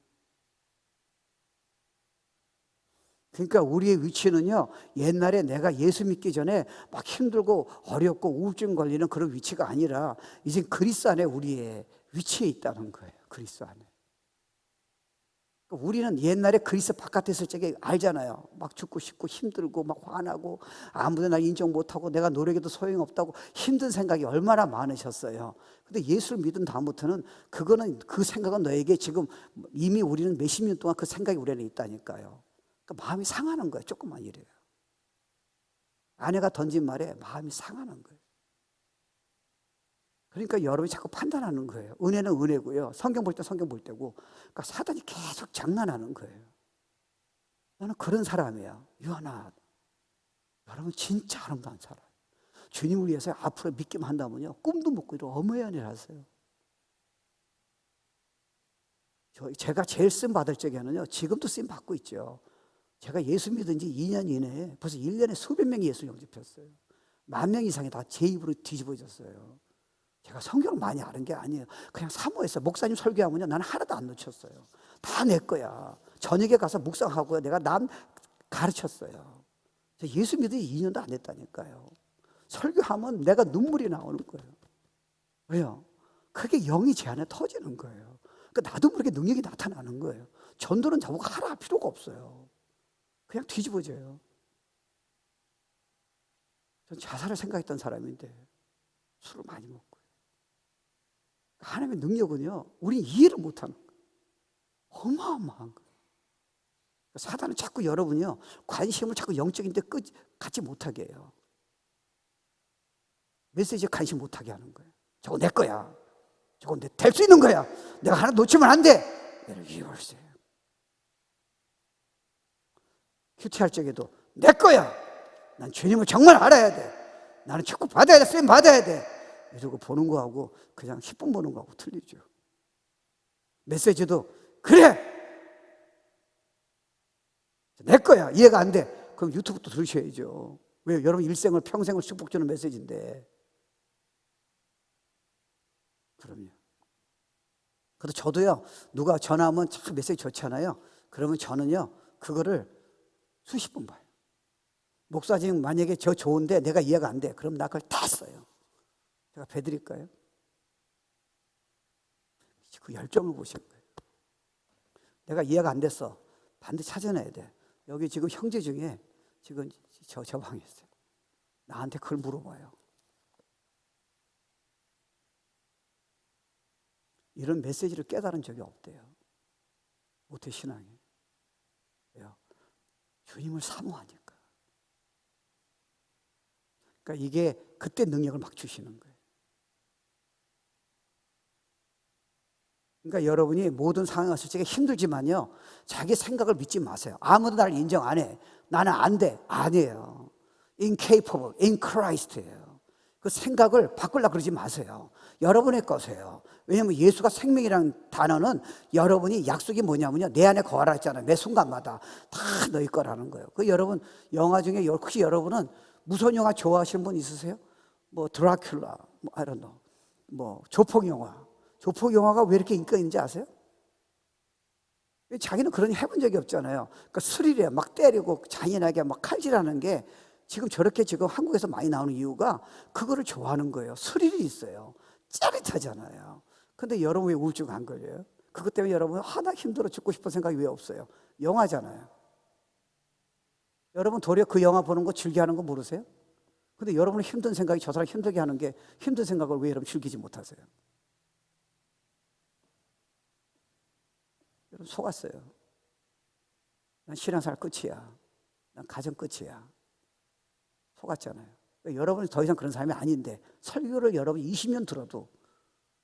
그러니까 우리의 위치는요, 옛날에 내가 예수 믿기 전에 막 힘들고 어렵고 우울증 걸리는 그런 위치가 아니라 이제 그리스도 안에 우리의 위치에 있다는 거예요. 그리스도 안에. 우리는 옛날에 그리스도 바깥에 있을 적에 알잖아요. 막 죽고 싶고 힘들고 막 화나고 아무도 날 인정 못하고 내가 노력해도 소용없다고 힘든 생각이 얼마나 많으셨어요. 근데 예수를 믿은 다음부터는 그 생각은 너에게 지금 이미 우리는 몇십 년 동안 그 생각이 우리 안에 있다니까요. 그러니까 마음이 상하는 거예요. 조금만 이래요. 아내가 던진 말에 마음이 상하는 거예요. 그러니까 여러분이 자꾸 판단하는 거예요. 은혜는 은혜고요. 성경 볼 때 성경 볼 때고. 그러니까 사단이 계속 장난하는 거예요. 나는 그런 사람이야. You are not. 여러분 진짜 아름다운 사람. 주님을 위해서 앞으로 믿기만 한다면요. 꿈도 못 꾸기로 어마어마한 일을 하세요. 제가 제일 쓰임 받을 적에는요. 지금도 쓰임 받고 있죠. 제가 예수 믿은 지 2년 이내에 벌써 1년에 수백 명이 예수 영접했어요. 10,000명 이상이 다 제 입으로 뒤집어졌어요. 제가 성경을 많이 아는 게 아니에요. 그냥 사모했어요. 목사님 설교하면요. 나는 하나도 안 놓쳤어요. 다 내 거야. 저녁에 가서 묵상하고요. 내가 남 가르쳤어요. 예수 믿은 지 2년도 안 됐다니까요. 설교하면 내가 눈물이 나오는 거예요. 왜요? 그게 영이 제 안에 터지는 거예요. 그러니까 나도 모르게 능력이 나타나는 거예요. 전도는 저보고 하라 할 필요가 없어요. 그냥 뒤집어져요. 전 자살을 생각했던 사람인데 술을 많이 먹고요. 하나님의 능력은요, 우리 이해를 못하는 거예요. 어마어마한 거예요. 사단은 자꾸 여러분이요, 관심을 자꾸 영적인 데 갖지 못하게 해요. 메시지에 관심 못하게 하는 거예요. 저거 내 거야. 저건 될 수 있는 거야. 내가 하나 놓치면 안 돼. 얘를 이해하세요. 큐티할 적에도 내 거야. 난 주님을 정말 알아야 돼. 나는 축구 받아야 돼. 쓰임 받아야 돼. 이러고 보는 거하고 그냥 10분 보는 거하고 틀리죠. 메시지도 그래. 내 거야. 이해가 안 돼. 그럼 유튜브도 들으셔야죠. 왜요? 여러분 일생을 평생을 축복 주는 메시지인데. 그럼요. 그래도 저도요. 누가 전화하면 참 메시지 좋잖아요. 그러면 저는요. 그거를 수십 번 봐요. 목사님 만약에 저 좋은데 내가 이해가 안 돼. 그럼 나 그걸 다 써요. 제가 배드릴까요? 그 열정을 보시는 거예요. 내가 이해가 안 됐어. 반드시 찾아내야 돼. 여기 지금 형제 중에 지금 저 방에 있어요. 나한테 그걸 물어봐요. 이런 메시지를 깨달은 적이 없대요. 모태 신앙이. 왜요? 주님을 사모하니까. 그러니까 이게 그때 능력을 막 주시는 거예요. 그러니까 여러분이 모든 상황을 쓸 적에 힘들지만요. 자기 생각을 믿지 마세요. 아무도 나를 인정 안 해. 나는 안 돼. 아니에요. Incapable, in Christ예요. 그 생각을 바꾸려고 그러지 마세요. 여러분의 거세요. 왜냐하면 예수가 생명이라는 단어는 여러분이 약속이 뭐냐면요, 내 안에 거하라 했잖아요. 매 순간마다 다 너희 거라는 거예요. 그 여러분 영화 중에 혹시 여러분은 무서운 영화 좋아하시는 분 있으세요? 뭐 드라큘라, 뭐 I don't know, 뭐 조폭 영화. 조폭 영화가 왜 이렇게 인기가 있는지 아세요? 자기는 그런 해본 적이 없잖아요. 그러니까 스릴이에요. 막 때리고 잔인하게 막 칼질하는 게 지금 저렇게 지금 한국에서 많이 나오는 이유가 그거를 좋아하는 거예요. 스릴이 있어요. 짜릿하잖아요. 근데 여러분 왜 우울증 안 걸려요? 그것 때문에 여러분 나 힘들어 죽고 싶은 생각이 왜 없어요? 영화잖아요. 여러분 도리어 그 영화 보는 거 즐겨하는 거 모르세요? 근데 여러분 힘든 생각이 저 사람 힘들게 하는 게 힘든 생각을 왜 여러분 즐기지 못하세요? 여러분 속았어요. 난 신앙생활 끝이야. 난 가정 끝이야. 속았잖아요. 그러니까 여러분이 더 이상 그런 사람이 아닌데 설교를 여러분 20년 들어도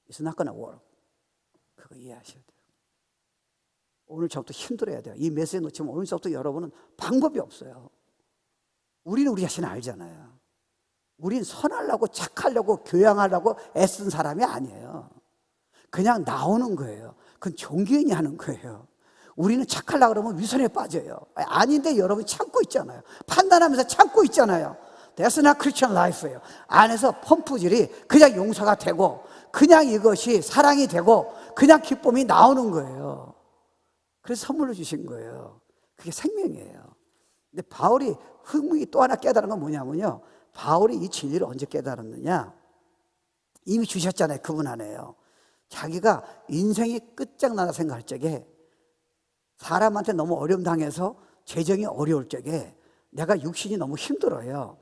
It's not gonna work. 그거 이해하셔야 돼요. 오늘 저부터 힘들어야 돼요. 이 메시지 놓치면 오늘 저부터 여러분은 방법이 없어요. 우리는 우리 자신을 알잖아요. 우린 선하려고 착하려고 교양하려고 애쓴 사람이 아니에요. 그냥 나오는 거예요. 그건 종교인이 하는 거예요. 우리는 착하려고 그러면 위선에 빠져요. 아닌데 여러분 참고 있잖아요. 판단하면서 참고 있잖아요. That's not Christian life예요. 안에서 펌프질이 그냥 용서가 되고 그냥 이것이 사랑이 되고 그냥 기쁨이 나오는 거예요. 그래서 선물로 주신 거예요. 그게 생명이에요. 근데 바울이 흥미이 또 하나 깨달은 건 뭐냐면요, 바울이 이 진리를 언제 깨달았느냐, 이미 주셨잖아요. 그분 안에요. 자기가 인생이 끝장나다 생각할 적에, 사람한테 너무 어려움 당해서 재정이 어려울 적에 내가 육신이 너무 힘들어요.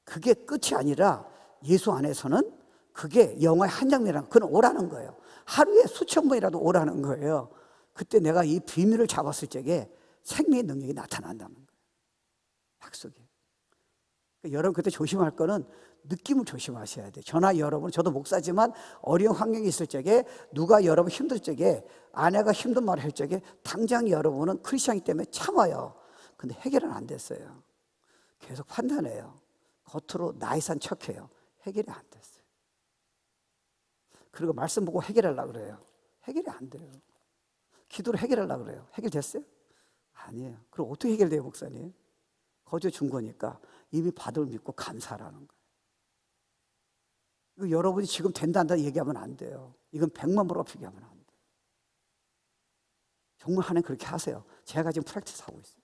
그게 끝이 아니라 예수 안에서는 그게 영화의 한 장면이랑 그건 오라는 거예요. 하루에 수천 번이라도 오라는 거예요. 그때 내가 이 비밀을 잡았을 적에 생명의 능력이 나타난다는 거예요. 약속이에요. 그러니까 여러분 그때 조심할 거는 느낌을 조심하셔야 돼요. 저나 여러분, 저도 목사지만 어려운 환경이 있을 적에 누가 여러분 힘들 적에 아내가 힘든 말을 할 적에 당장 여러분은 크리스천이기 때문에 참아요. 근데 해결은 안 됐어요. 계속 판단해요. 겉으로 나이산 척해요. 해결이 안 됐어요. 그리고 말씀 보고 해결하려고 그래요. 해결이 안 돼요. 기도로 해결하려고 그래요. 해결됐어요? 아니에요. 그럼 어떻게 해결돼요, 목사님? 거저 준 거니까 이미 받을 믿고 감사하라는 거예요. 이거 여러분이 지금 된다 얘기하면 안 돼요. 이건 100만 불어 비교하면 안 돼요. 정말 하나님 그렇게 하세요. 제가 지금 프랙티스하고 있어요.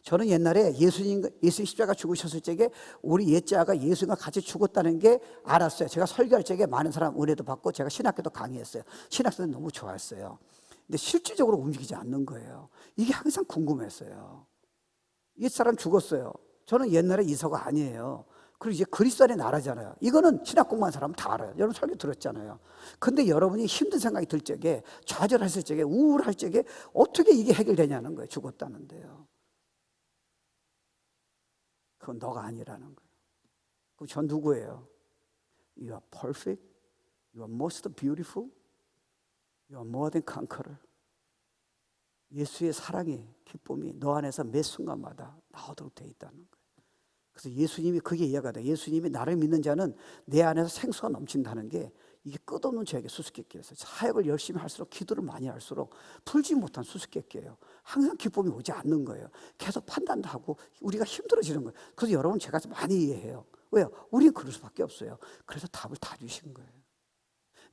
저는 옛날에 예수님 십자가 죽으셨을 적에 우리 옛자가 예수님과 같이 죽었다는 게 알았어요. 제가 설교할 적에 많은 사람 은혜도 받고 제가 신학교도 강의했어요. 신학생들 너무 좋아했어요. 근데 실질적으로 움직이지 않는 거예요. 이게 항상 궁금했어요. 옛사람 죽었어요. 저는 옛날에 이서가 아니에요. 그리고 이제 그리스도 안의 나라잖아요. 이거는 신학 공부한 사람은 다 알아요. 여러분 설교 들었잖아요. 근데 여러분이 힘든 생각이 들 적에, 좌절했을 적에, 우울할 적에 어떻게 이게 해결되냐는 거예요. 죽었다는데요. 그건 너가 아니라는 거예요. 그럼 전 누구예요? You are perfect. You are most beautiful. You are more than conqueror. 예수의 사랑이, 기쁨이 너 안에서 매 순간마다 나오도록 되어 있다는 거예요. 그래서 예수님이 그게 이해가 돼요. 예수님이 나를 믿는 자는 내 안에서 생수가 넘친다는 게 이게 끝없는 죄에게 수수께끼에서 사역을 열심히 할수록, 기도를 많이 할수록 풀지 못한 수수께끼예요. 항상 기쁨이 오지 않는 거예요. 계속 판단도 하고 우리가 힘들어지는 거예요. 그래서 여러분 제가 많이 이해해요. 왜요? 우리는 그럴 수밖에 없어요. 그래서 답을 다 주신 거예요.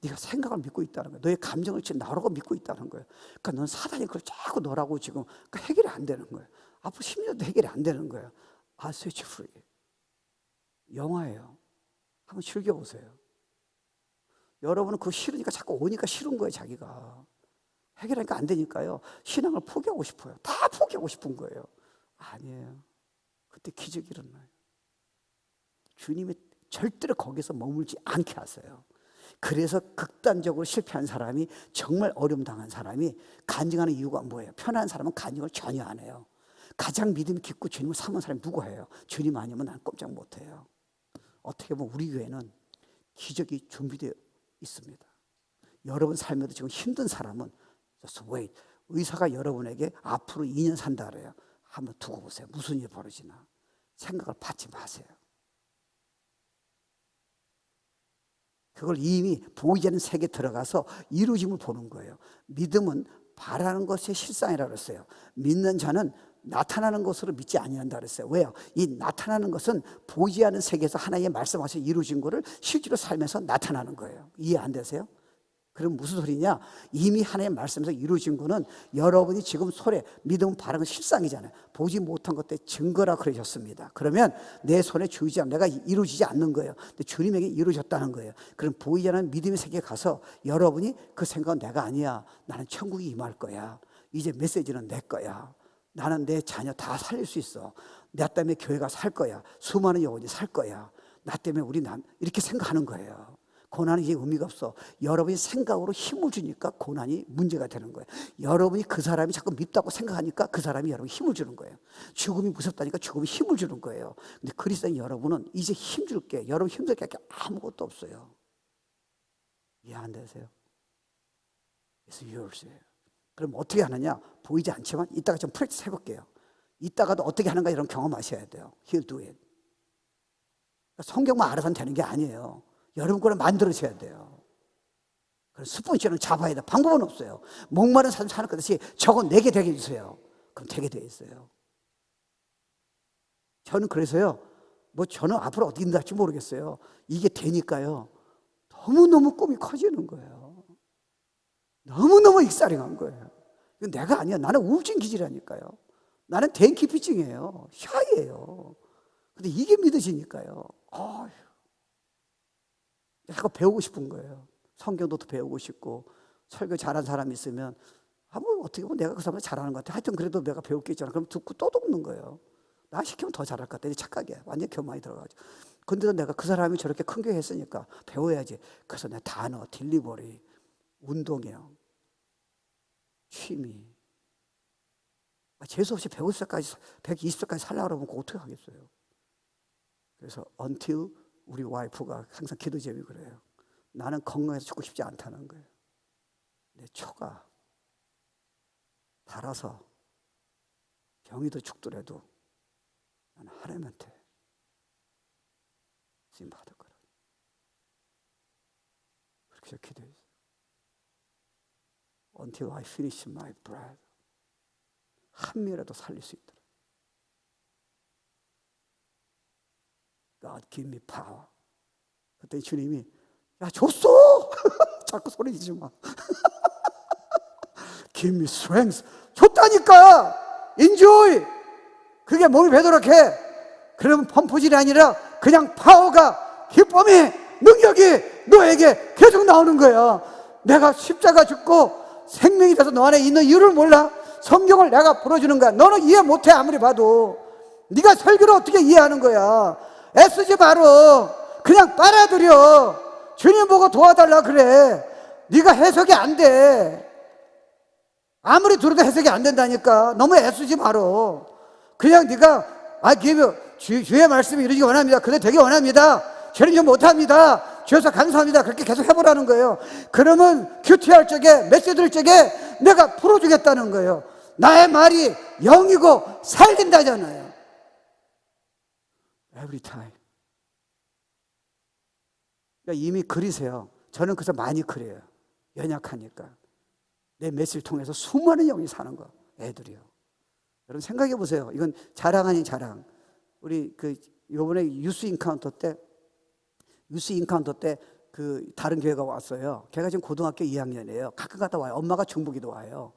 네가 생각을 믿고 있다는 거예요. 너의 감정을 지금 나라고 믿고 있다는 거예요. 그러니까 넌 사단이 그걸 자꾸 너라고 지금, 그러니까 해결이 안 되는 거예요. 앞으로 10년도 해결이 안 되는 거예요. I set you free. 영화예요. 한번 즐겨보세요. 여러분은 그거 싫으니까 자꾸 오니까 싫은 거예요. 자기가 해결하니까 안 되니까요, 신앙을 포기하고 싶어요. 다 포기하고 싶은 거예요. 아니에요. 그때 기적이 일어나요. 주님이 절대로 거기서 머물지 않게 하세요. 그래서 극단적으로 실패한 사람이, 정말 어려움 당한 사람이 간증하는 이유가 뭐예요? 편한 사람은 간증을 전혀 안 해요. 가장 믿음이 깊고 주님을 삼은 사람이 누구예요? 주님 아니면 난 꼼짝 못해요. 어떻게 보면 우리 교회는 기적이 준비되어 있습니다. 여러분 삶에도 지금 힘든 사람은 just wait. 의사가 여러분에게 앞으로 2년 산다 그래요. 한번 두고 보세요. 무슨 일이 벌어지나. 생각을 받지 마세요. 그걸 이미 보이지 않는 세계에 들어가서 이루어짐을 보는 거예요. 믿음은 바라는 것의 실상이라고 그랬어요. 믿는 자는 나타나는 것으로 믿지 아니한다 그랬어요. 왜요? 이 나타나는 것은 보이지 않는 세계에서 하나님의 말씀하셔서 이루어진 것을 실제로 살면서 나타나는 거예요. 이해 안 되세요? 그럼 무슨 소리냐? 이미 하나님의 말씀에서 이루어진 거는 여러분이 지금 손에 믿음 바라는 실상이잖아요. 보지 못한 것들의 증거라 그러셨습니다. 그러면 내 손에 쥐지 않는, 내가 이루어지지 않는 거예요. 근데 주님에게 이루어졌다는 거예요. 그럼 보이지 않는 믿음의 세계에 가서 여러분이 그 생각은 내가 아니야. 나는 천국이 임할 거야. 이제 메시지는 내 거야. 나는 내 자녀 다 살릴 수 있어. 나 때문에 교회가 살 거야. 수많은 영혼이 살 거야. 나 때문에 우리 이렇게 생각하는 거예요. 고난이 이제 의미가 없어. 여러분이 생각으로 힘을 주니까 고난이 문제가 되는 거예요. 여러분이 그 사람이 자꾸 밉다고 생각하니까 그 사람이 여러분이 힘을 주는 거예요. 죽음이 무섭다니까 죽음이 힘을 주는 거예요. 근데 그리스도인 여러분은 이제 힘줄게, 여러분 힘들게 할 게 아무것도 없어요. 이해 안 되세요? It's yours. 그럼 어떻게 하느냐? 보이지 않지만 이따가 좀 프랙티스 해볼게요. 이따가도 어떻게 하는가 이런 경험하셔야 돼요. He'll do it. 성경만 알아서는 되는 게 아니에요. 여러분 거를 만들어셔야 돼요. 그래서 스폰지는 잡아야 돼. 방법은 없어요. 목마른 사람 사는 것듯이 저거 내게 되게 해주세요. 그럼 되게 돼 있어요. 저는 그래서요, 저는 앞으로 어떻게 될지 모르겠어요. 이게 되니까요, 너무너무 꿈이 커지는 거예요. 너무너무 익사링한 거예요. 이건 내가 아니야. 나는 우울증 기질이라니까요. 나는 denki피증이에요. 샤이예요. 근데 이게 믿어지니까요. 자꾸 배우고 싶은 거예요. 성경도 더 배우고 싶고, 설교 잘하는 사람이 있으면 어떻게 보면 내가 그 사람을 잘하는 것 같아. 하여튼 그래도 내가 배울 게 있잖아. 그럼 듣고 또 듣는 거예요. 나 시키면 더 잘할 것 같아. 착각이야. 완전 교만이 들어가지고. 근데도 내가 그 사람이 저렇게 큰 교회 했으니까 배워야지. 그래서 내 단어, 딜리버리, 운동형, 취미. 재수없이 150살까지, 120살까지 살려고 그러면 그거 어떻게 하겠어요? 그래서 until 우리 와이프가 항상 기도 제비 그래요. 나는 건강해서 죽고 싶지 않다는 거예요. 내 초가 달아서 병이 더 죽더라도 나는 하나님한테 쓰임 받을 거라. 그렇게 기도했어요. Until I finish my breath. 한 미라도 살릴 수 있도록. God give me power. 그때 주님이 야 줬어. 자꾸 소리 지지 마. Give me strength. 줬다니까. Enjoy. 그게 몸이 배도록 해. 그러면 펌프질이 아니라 그냥 파워가, 기쁨이, 능력이 너에게 계속 나오는 거야. 내가 십자가 죽고 생명이 돼서 너 안에 있는 이유를 몰라? 성경을 내가 풀어주는 거야. 너는 이해 못해. 아무리 봐도. 네가 설교를 어떻게 이해하는 거야? 애쓰지 마라. 그냥 빨아들여. 주님 보고 도와달라 그래. 네가 해석이 안 돼. 아무리 들어도 해석이 안 된다니까. 너무 애쓰지 마라. 그냥 네가 주의 말씀이 이루어지기 원합니다. 그래 되게 원합니다. 저는 좀 못합니다. 주여서 감사합니다. 그렇게 계속 해보라는 거예요. 그러면 큐티할 적에, 메시지 들을 적에 내가 풀어주겠다는 거예요. 나의 말이 영이고 살린다잖아요. Every time. 그러니까 이미 그리세요. 저는 그래서 많이 그래요. 연약하니까. 내 메시지를 통해서 수많은 영이 사는 거. 애들이요. 여러분 생각해 보세요. 이건 자랑 아닌 자랑. 우리 요번에 유스 인카운터 때 다른 교회가 왔어요. 걔가 지금 고등학교 2학년이에요. 가끔 갔다 와요. 엄마가 중부기도 와요.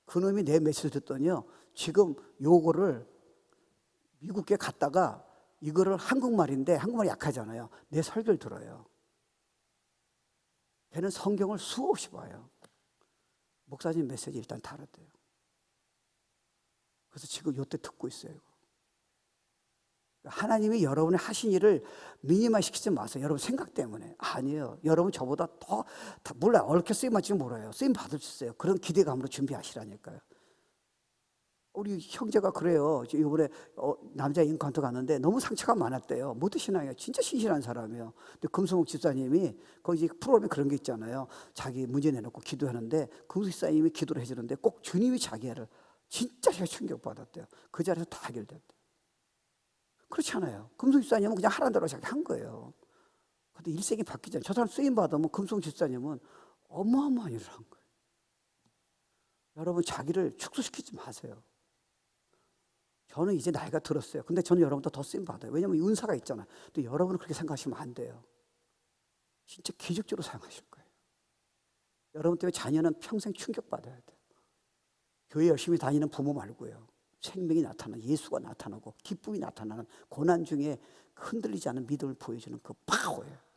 그놈이 내 메시지를 듣더니요. 지금 요거를 미국에 갔다가 이거를 한국말인데 한국말이 약하잖아요. 내 설교를 들어요. 걔는 성경을 수없이 봐요. 목사님 메시지 일단 다뤘대요. 그래서 지금 요때 듣고 있어요. 하나님이 여러분의 하신 일을 미니마 시키지 마세요. 여러분 생각 때문에. 아니에요. 여러분 저보다 더 몰라요. 어렵게 쓰임 받지 몰라요. 쓰임 받을 수 있어요. 그런 기대감으로 준비하시라니까요. 우리 형제가 그래요. 이번에 남자 인카운터 갔는데 너무 상처가 많았대요. 못 드시나요? 진짜 신실한 사람이에요. 근데 금성욱 집사님이 거기 프로그램에 그런 게 있잖아요. 자기 문제 내놓고 기도하는데 금성욱 집사님이 기도를 해주는데 꼭 주님이 자기를 진짜 충격받았대요. 그 자리에서 다 해결됐대요. 그렇지 않아요. 금성욱 집사님은 그냥 하라는 대로 자기 한 거예요. 근데 일생이 바뀌잖아요. 저 사람 쓰임 받으면 금송집사님은 어마어마한 일을 한 거예요. 여러분 자기를 축소시키지 마세요. 저는 이제 나이가 들었어요. 근데 저는 여러분보다 더 쓰임 받아요. 왜냐하면 은사가 있잖아요. 근데 여러분은 그렇게 생각하시면 안 돼요. 진짜 기적적으로 사용하실 거예요. 여러분 때문에 자녀는 평생 충격받아야 돼요. 교회 열심히 다니는 부모 말고요. 생명이 나타나는, 예수가 나타나고 기쁨이 나타나는 고난 중에 흔들리지 않은 믿음을 보여주는 그 파워예요.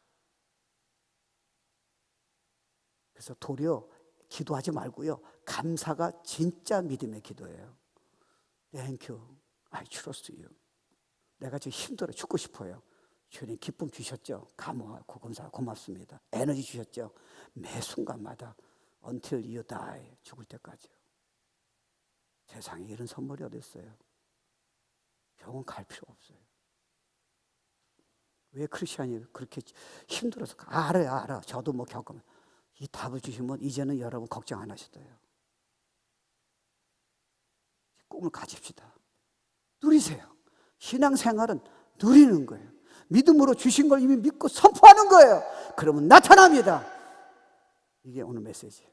그래서 도리어 기도하지 말고요. 감사가 진짜 믿음의 기도예요. Thank you. I trust you. 내가 지금 힘들어 죽고 싶어요. 주님 기쁨 주셨죠? 감사하고 고맙습니다. 에너지 주셨죠? 매 순간마다 until you die, 죽을 때까지요. 세상에 이런 선물이 어디 있어요? 병원 갈 필요 없어요. 왜 크리스찬이 그렇게 힘들어서 알아. 저도 뭐 겪으면 이 답을 주시면 이제는 여러분 걱정 안 하셔도 돼요. 꿈을 가집시다. 누리세요. 신앙생활은 누리는 거예요. 믿음으로 주신 걸 이미 믿고 선포하는 거예요. 그러면 나타납니다. 이게 오늘 메시지예요.